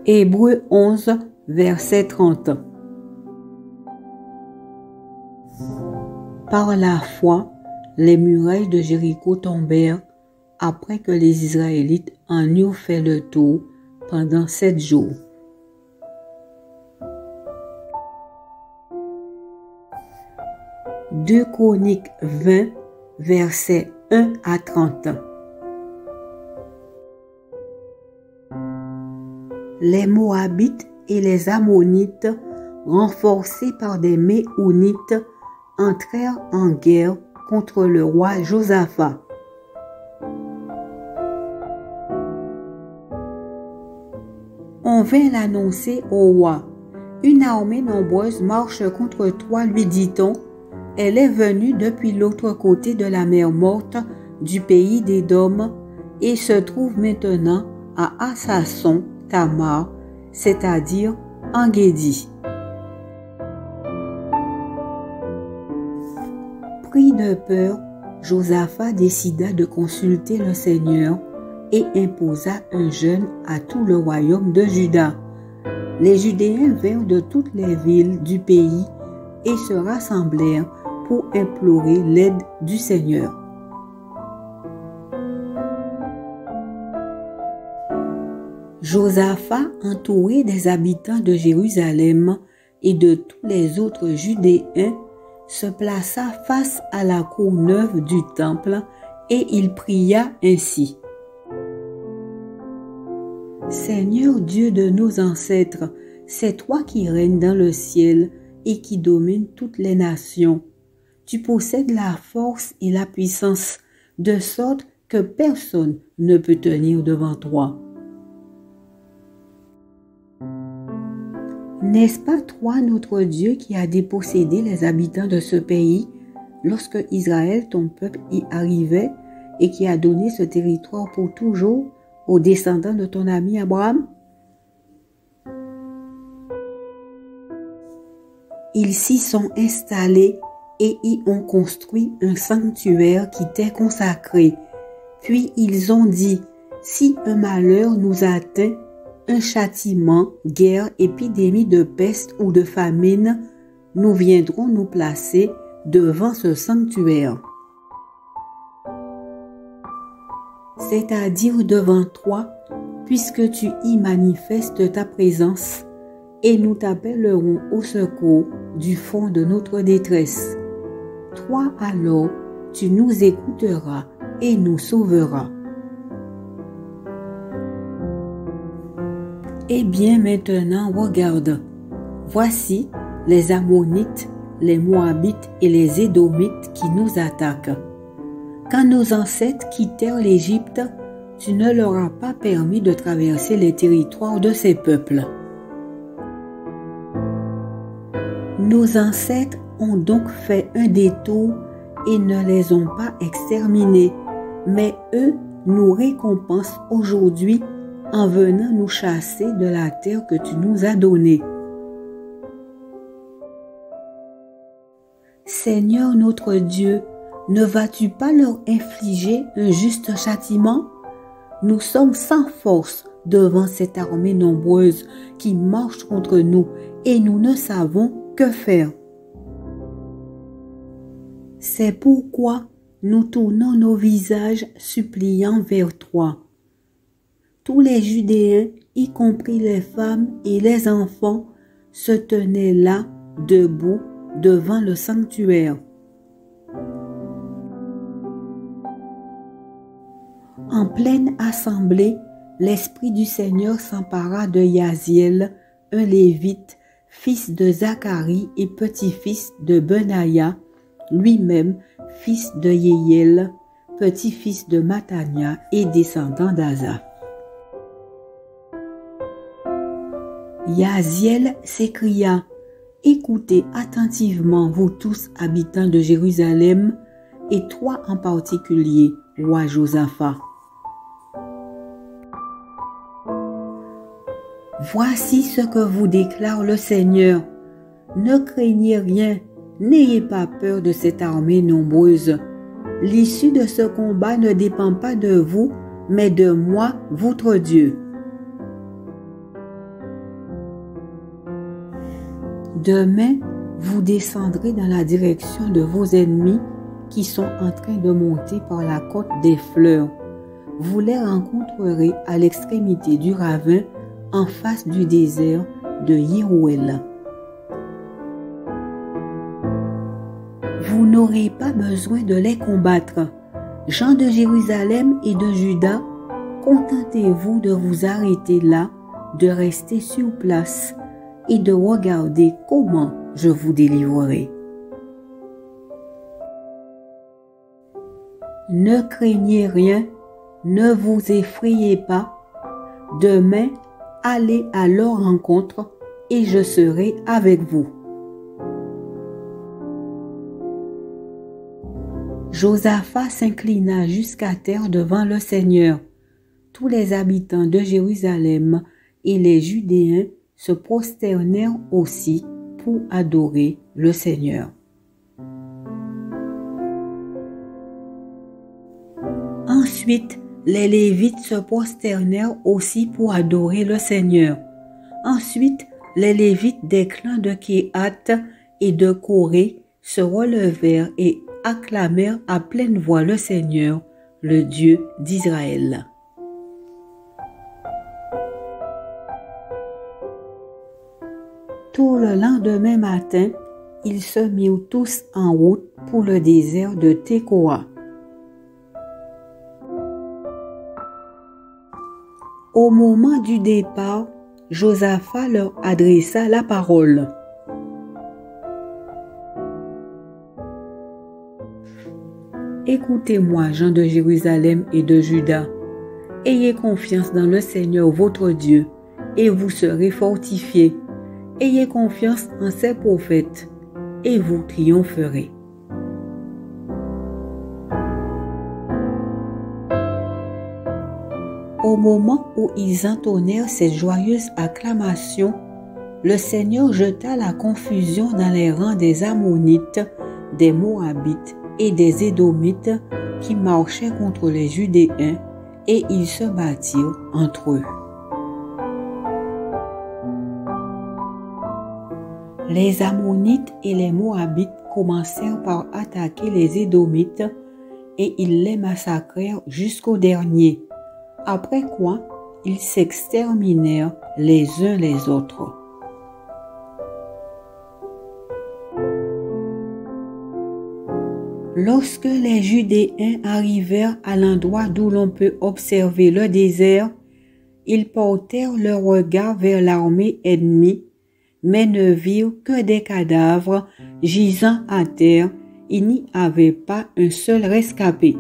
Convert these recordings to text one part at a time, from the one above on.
Hébreux 11, verset 30. Par la foi, les murailles de Jéricho tombèrent après que les Israélites en eurent fait le tour pendant 7 jours. Deux Chroniques 20, versets 1 à 30. Les Moabites et les Ammonites, renforcés par des Méunites, entrèrent en guerre contre le roi Josaphat. On vint l'annoncer au roi. Une armée nombreuse marche contre toi, lui dit-on. Elle est venue depuis l'autre côté de la mer Morte, du pays d'Édom, et se trouve maintenant à Assasson Tamar, c'est-à-dire en Guédi. Pris de peur, Josaphat décida de consulter le Seigneur et imposa un jeûne à tout le royaume de Juda. Les Judéens vinrent de toutes les villes du pays et se rassemblèrent pour implorer l'aide du Seigneur. Josaphat, entouré des habitants de Jérusalem et de tous les autres Judéens, se plaça face à la cour neuve du temple et il pria ainsi. Seigneur Dieu de nos ancêtres, c'est toi qui règnes dans le ciel et qui domines toutes les nations. Tu possèdes la force et la puissance, de sorte que personne ne peut tenir devant toi. N'est-ce pas toi, notre Dieu, qui a dépossédé les habitants de ce pays lorsque Israël, ton peuple, y arrivait et qui a donné ce territoire pour toujours aux descendants de ton ami Abraham? Ils s'y sont installés et y ont construit un sanctuaire qui t'est consacré. Puis ils ont dit, si un malheur nous atteint, un châtiment, guerre, épidémie de peste ou de famine, nous viendrons nous placer devant ce sanctuaire. C'est-à-dire devant toi, puisque tu y manifestes ta présence, et nous t'appellerons au secours du fond de notre détresse. Toi alors, tu nous écouteras et nous sauveras. Eh bien maintenant, regarde, voici les Ammonites, les Moabites et les Édomites qui nous attaquent. Quand nos ancêtres quittèrent l'Égypte, tu ne leur as pas permis de traverser les territoires de ces peuples. Nos ancêtres ont donc fait un détour et ne les ont pas exterminés, mais eux nous récompensent aujourd'hui en venant nous chasser de la terre que tu nous as donnée. Seigneur notre Dieu, ne vas-tu pas leur infliger un juste châtiment? Nous sommes sans force devant cette armée nombreuse qui marche contre nous et nous ne savons que faire. C'est pourquoi nous tournons nos visages suppliants vers toi. Tous les Judéens, y compris les femmes et les enfants, se tenaient là, debout, devant le sanctuaire. En pleine assemblée, l'Esprit du Seigneur s'empara de Yaziel, un Lévite, fils de Zacharie et petit-fils de Benaïa, lui-même fils de Yéhiel, petit-fils de Mattania et descendant d'Asa. Yaziel s'écria, « Écoutez attentivement, vous tous habitants de Jérusalem, et toi en particulier, roi Josaphat. Voici ce que vous déclare le Seigneur. Ne craignez rien, n'ayez pas peur de cette armée nombreuse. L'issue de ce combat ne dépend pas de vous, mais de moi, votre Dieu. Demain, vous descendrez dans la direction de vos ennemis qui sont en train de monter par la côte des fleurs. Vous les rencontrerez à l'extrémité du ravin en face du désert de Yérouël. Vous n'aurez pas besoin de les combattre. Gens de Jérusalem et de Juda, contentez-vous de vous arrêter là, de rester sur place et de regarder comment je vous délivrerai. Ne craignez rien, ne vous effrayez pas. Demain, allez à leur rencontre et je serai avec vous. Josaphat s'inclina jusqu'à terre devant le Seigneur. Tous les habitants de Jérusalem et les Judéens se prosternèrent aussi pour adorer le Seigneur. Ensuite, les Lévites se prosternèrent aussi pour adorer le Seigneur. Ensuite, les Lévites des clans de Kehat et de Coré se relevèrent et acclamèrent à pleine voix le Seigneur, le Dieu d'Israël. Tout le lendemain matin, ils se mirent tous en route pour le désert de Tekoa. Au moment du départ, Josaphat leur adressa la parole. Écoutez-moi, gens de Jérusalem et de Juda. Ayez confiance dans le Seigneur votre Dieu, et vous serez fortifiés. Ayez confiance en ses prophètes, et vous triompherez. Au moment où ils entonnèrent cette joyeuse acclamation, le Seigneur jeta la confusion dans les rangs des Ammonites, des Moabites et des Édomites qui marchaient contre les Judéens, et ils se battirent entre eux. Les Ammonites et les Moabites commencèrent par attaquer les Édomites, et ils les massacrèrent jusqu'au dernier, après quoi ils s'exterminèrent les uns les autres. Lorsque les Judéens arrivèrent à l'endroit d'où l'on peut observer le désert, ils portèrent leur regard vers l'armée ennemie, mais ne virent que des cadavres gisant à terre. Il n'y avait pas un seul rescapé.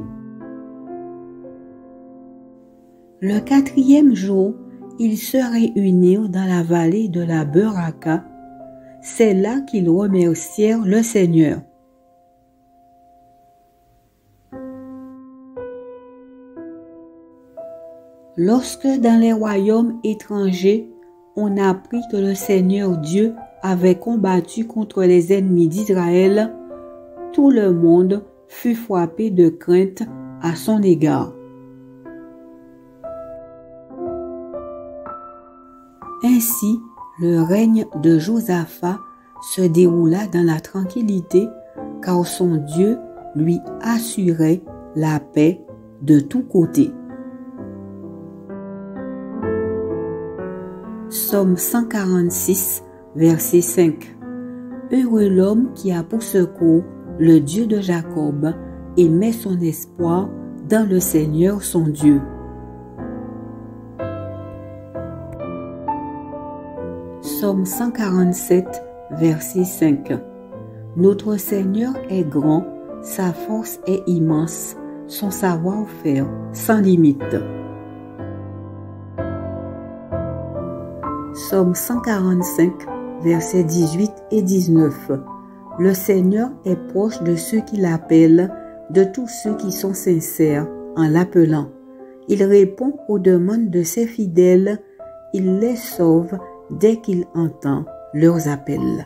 Le 4e jour, ils se réunirent dans la vallée de la Beraka. C'est là qu'ils remercièrent le Seigneur. Lorsque dans les royaumes étrangers, on apprit que le Seigneur Dieu avait combattu contre les ennemis d'Israël, tout le monde fut frappé de crainte à son égard. Ainsi, le règne de Josaphat se déroula dans la tranquillité, car son Dieu lui assurait la paix de tous côtés. Psaume 146, verset 5. Heureux l'homme qui a pour secours le Dieu de Jacob et met son espoir dans le Seigneur son Dieu. Psaume 147, verset 5. Notre Seigneur est grand, sa force est immense, son savoir-faire sans limite. Psaume 145, versets 18 et 19. Le Seigneur est proche de ceux qui l'appellent, de tous ceux qui sont sincères en l'appelant. Il répond aux demandes de ses fidèles, il les sauve dès qu'il entend leurs appels.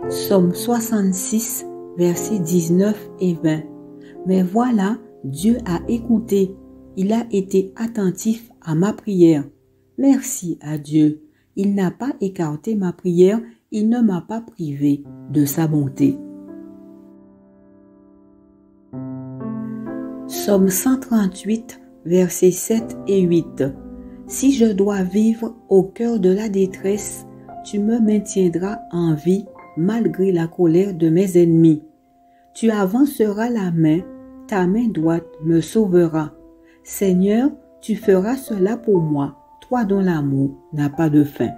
Psaume 66, versets 19 et 20. Mais voilà, Dieu a écouté. Il a été attentif à ma prière. Merci à Dieu. Il n'a pas écarté ma prière, il ne m'a pas privé de sa bonté. Psaume 138, versets 7 et 8. Si je dois vivre au cœur de la détresse, tu me maintiendras en vie malgré la colère de mes ennemis. Tu avanceras la main, ta main droite me sauvera. Seigneur, tu feras cela pour moi, toi dont l'amour n'a pas de fin.